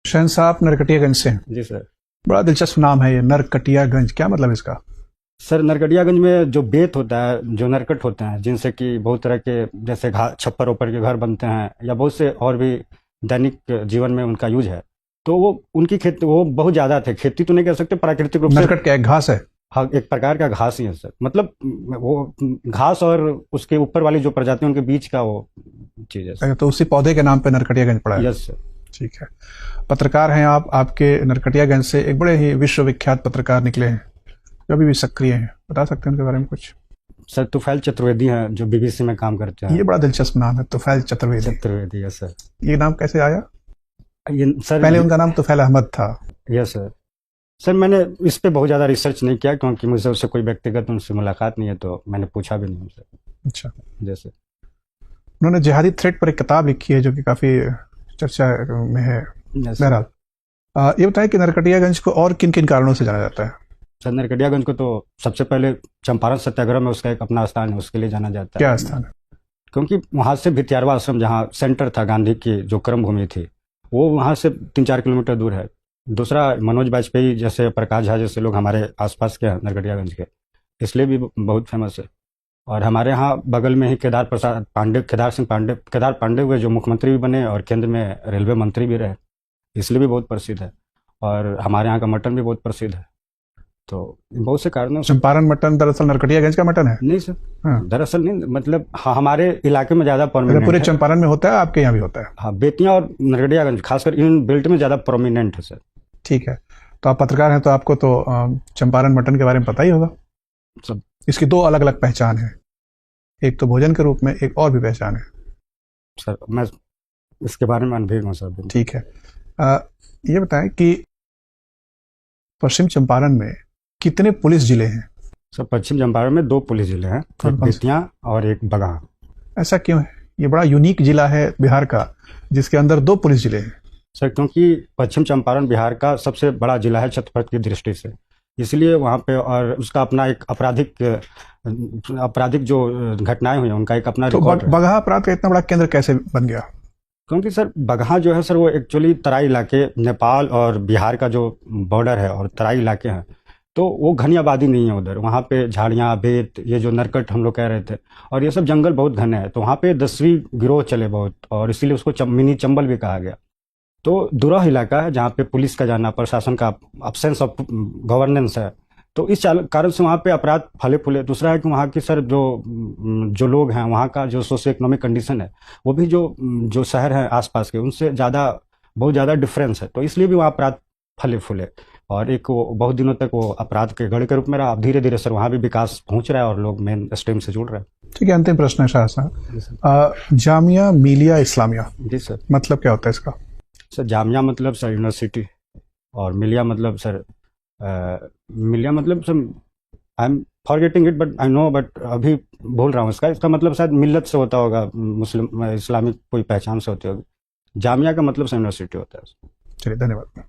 शहन साहब नरकटियागंज से हैं। जी सर। बड़ा दिलचस्प नाम है ये, नरकटियागंज, क्या मतलब इसका? सर नरकटियागंज में जो बेत होता है, जो नरकट होते हैं, जिनसे कि बहुत तरह के जैसे छप्पर ऊपर के घर बनते हैं या बहुत से और भी दैनिक जीवन में उनका यूज है, तो वो उनकी खेती वो बहुत ज़्यादा थे। खेती तो नहीं कह सकते, प्राकृतिक रूप से नरकट क्या है, घास है? हाँ, एक प्रकार का घास ही है सर। मतलब वो घास और उसके ऊपर वाली जो प्रजाति है उनके बीच का वो चीज़ है सर। तो उसी पौधे के नाम पे नरकटियागंज पड़ा है। Yes sir. ठीक है। पत्रकार हैं आप, आपके नरकटियागंज से एक बड़े ही विश्वविख्यात पत्रकार निकले हैं जो अभी भी सक्रिय हैं, बता सकते हैं उनके बारे में कुछ? सर तुफैल चतुर्वेदी हैं जो बीबीसी में काम करते हैं। ये बड़ा दिलचस्प नाम है, तुफैल चतुर्वेदी। Chaturvedi, yes sir. ये नाम कैसे आया? ये सर पहले उनका नाम तुफैल अहमद था। Yes sir. सर मैंने इस पे बहुत ज़्यादा रिसर्च नहीं किया क्योंकि मुझे उससे कोई व्यक्तिगत उनसे मुलाकात नहीं है, तो मैंने पूछा भी नहीं उनसे। अच्छा। जैसे उन्होंने जिहादी थ्रेट पर एक किताब लिखी है जो कि काफी चर्चा में है। बहरहाल ये बताएं कि नरकटियागंज को और किन किन कारणों से जाना जाता है? सर नरकटियागंज को तो सबसे पहले चंपारण सत्याग्रह में उसका एक अपना स्थान है, उसके लिए जाना जाता है। क्या स्थान है? क्योंकि वहाँ से भितियारवा आश्रम, जहाँ सेंटर था गांधी की जो कर्म भूमि थी, वो वहाँ से 3-4 किलोमीटर दूर है। दूसरा, मनोज वाजपेयी जैसे, प्रकाश झा जैसे लोग हमारे आसपास के हैं नरकटियागंज के, इसलिए भी बहुत फेमस है। और हमारे यहाँ बगल में ही केदार पांडे हुए जो मुख्यमंत्री भी बने और केंद्र में रेलवे मंत्री भी रहे, इसलिए भी बहुत प्रसिद्ध है। और हमारे यहाँ का मटन भी बहुत प्रसिद्ध है। तो बहुत से कारणों से। चंपारण मटन दरअसल नरकटियागंज का मटन है? नहीं सर। हाँ। दरअसल नहीं, मतलब हाँ, हमारे इलाके में ज़्यादा प्रोमिनेंट पूरे है। चंपारण में होता है, आपके यहाँ भी होता है? हाँ, बेतिया और नरकटियागंज खासकर इन बेल्ट में ज़्यादा प्रोमिनेंट है सर। ठीक है। तो आप पत्रकार हैं तो आपको तो चंपारण मटन के बारे में पता ही होगा। सब इसकी 2 अलग अलग पहचान है, एक तो भोजन के रूप में, एक और भी पहचान है। सर मैं इसके बारे में अनभिज्ञ हूँ सर। ठीक है। ये बताएं कि पश्चिम चंपारण में कितने पुलिस जिले हैं? सर पश्चिम चंपारण में 2 पुलिस जिले हैं, एक बेतिया और एक बगहा। ऐसा क्यों है? ये बड़ा यूनिक जिला है बिहार का जिसके अंदर 2 पुलिस जिले हैं। सर क्योंकि पश्चिम चंपारण बिहार का सबसे बड़ा जिला है क्षेत्रफल की दृष्टि से, इसलिए वहाँ पे, और उसका अपना एक आपराधिक जो घटनाएं हुई हैं उनका एक अपना रिकॉर्ड है। बगहा अपराध का इतना बड़ा केंद्र कैसे बन गया? क्योंकि सर बगहा जो है सर, वो एक्चुअली तराई इलाके, नेपाल और बिहार का जो बॉर्डर है और तराई इलाके हैं, तो वो घनी आबादी नहीं है उधर। वहाँ पे झाड़ियाँ, बेत, ये जो नरकट हम लोग कह रहे थे, और ये सब जंगल बहुत घने हैं, तो वहाँ पे 10वीं गिरोह चले बहुत, और इसीलिए उसको मिनी चंबल भी कहा गया। तो दुराह इलाका है जहाँ पे पुलिस का जाना, प्रशासन का अब्सेंस ऑफ गवर्नेंस है, तो इस कारण से वहाँ पे अपराध फले फूले। दूसरा है कि वहाँ की सर जो लोग हैं, वहाँ का जो सोशो इकोनॉमिक कंडीशन है, वो भी जो शहर हैं आसपास के, उनसे बहुत ज़्यादा डिफरेंस है, तो इसलिए भी वहाँ अपराध फले फूले। और एक वो बहुत दिनों तक वो अपराध के गढ़ के रूप में रहा। अब धीरे धीरे सर वहाँ भी विकास पहुँच रहा है और लोग मेन स्ट्रीम से जुड़ रहे हैं। ठीक है, अंतिम प्रश्न है शाह साहब, जामिया मिलिया इस्लामिया, जी सर, मतलब क्या होता है इसका? सर जामिया मतलब सर यूनिवर्सिटी, और मिलिया मतलब sir I am forgetting it but I know, but अभी भूल रहा हूँ इसका मतलब शायद मिल्लत से होता होगा, मुस्लिम इस्लामिक कोई पहचान से होती होगी। जामिया का मतलब सर यूनिवर्सिटी होता है। चलिए, धन्यवाद।